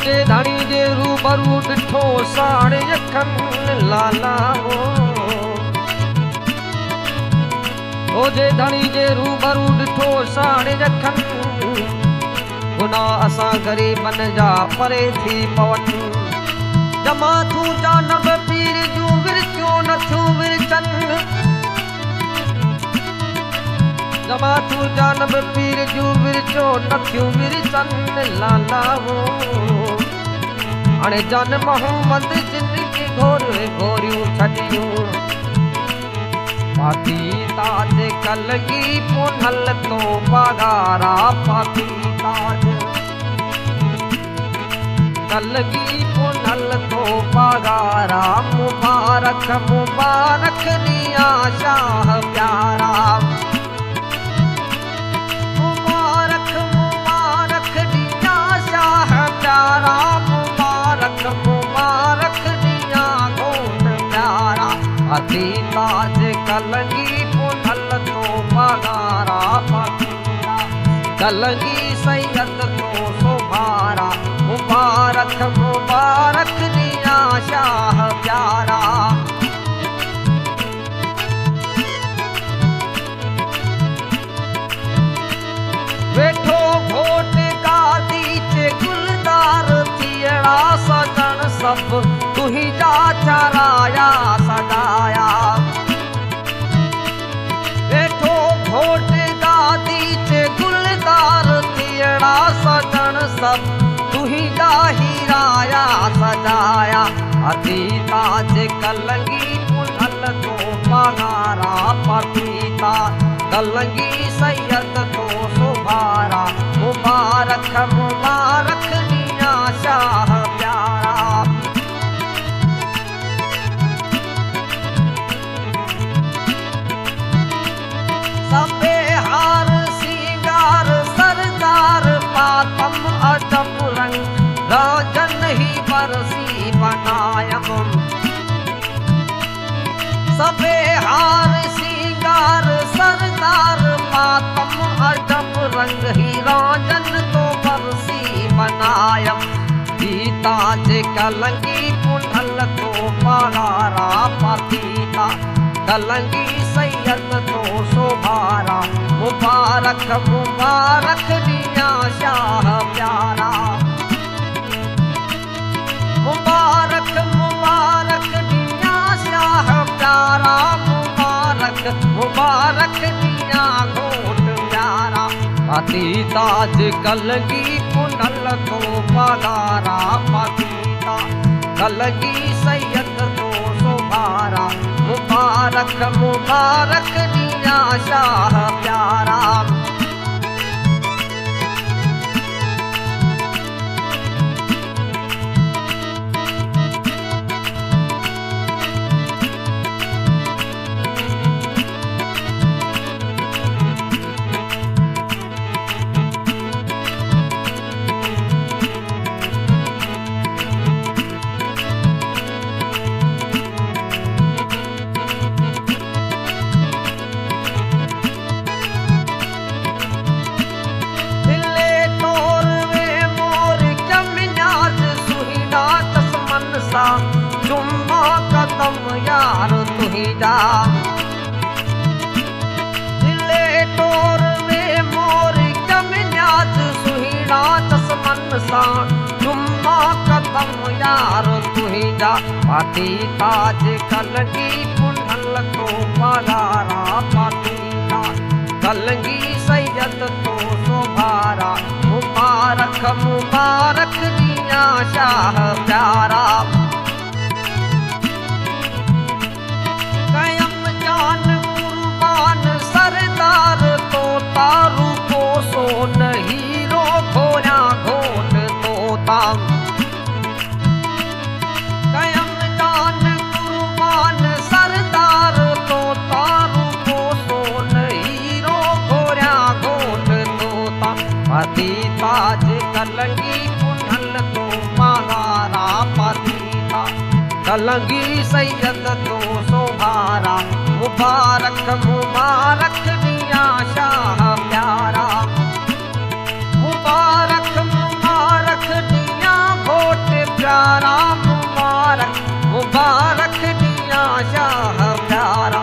जे धणी जे रूबरू ॾिठो साड़े अखनि लाला हो जे धणी जे रूबरू ॾिठो साड़े अखनि गुनाह असां ग़रीबनि जा परे थी पवनि जमातूं जानब पीर जूं विरचियूं नथियूं विरचनि जमातूं जानब पीर जूं विरचो नथियूं विरचनि लाला हो हाणे जन मोहम्मद जिंदगी घोरियूं छॾियूं पाती ताज कलगी पुनल तो पगारा पाती ताज कलगी पुनल तो पगारा मुबारक मुबारक दिया शाह प्यारा मुबारक मुबारक दिया शाह प्यारा मुबारक मुबारक दिया घोट प्यारा अति ताज कलगी पुनल तो पगारा पतीरा कलगी सैयद तो सुभारा मुबारक मुबारक दिया शाह प्यारा वेठो घोट गादी चे गुलदार थियड़ा सजन सब तुहिंजा चराया सजाया वेठो घोट गादी चे गुलदार थियड़ा सजन सब तुहिंजा हीराया सजाया अति ताज कलगी पुनल तो पगारा पतीता कलगी सैयद तो सुभारा मुबारक मुबारक दिया शाह प्यारा सबे हार सिंगार सरदार पातम अजब रंग राजन ही बरसी बनायम सबे हार सिंगार सरदार पातम अजब रंग ही राजन तो बरसी बनायम ताज कलंगी पुनल तो पगारा पतीता कलंगी सैयद तो सुभारा मुबारक मुबारक दिया शाह प्यारा मुबारक मुबारक दिया शाह प्यारा मुबारक मुबारक दिया घोट प्यारा पति ताज कलगी पुनल तो पगारा पतीता कलगी सैयद तो सुभारा मुबारक मुबारक दिया शाह प्यारा जुम्मा कदम यार तुहिंजा दिले टोर में मोर कमियाज सुहिड़ा चश्मन सा जुम्मा कदम यार तुहिंजा पाती ताज कलगी पुनल तो पगारा पतीता कलगी सैयद तो सुभारा मुबारक मुबारक दिया शाह प्यारा कयम जान कुर्बान सरदार तो तारू को सोन हीरो घोड़ा घोट तोता कयम जान कुर्बान सरदार तो तारू को सोन हीरो घोड़ा घोट तोता पति ताज कलगी पुनल तो पगारा पतीता कलगी सैयद तो सुभारा मुबारक मुबारक दिया शाह प्यारा मुबारक मुबारक दिया प्यारा मुबारक मुबारक दिया शाह प्यारा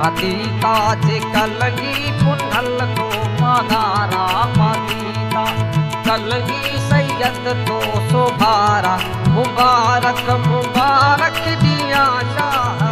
अतीता जे कलगी पुनल तो पधारा मदीता कलगी सैयद तो सुभारा मुबारक मुबारक दिया शाह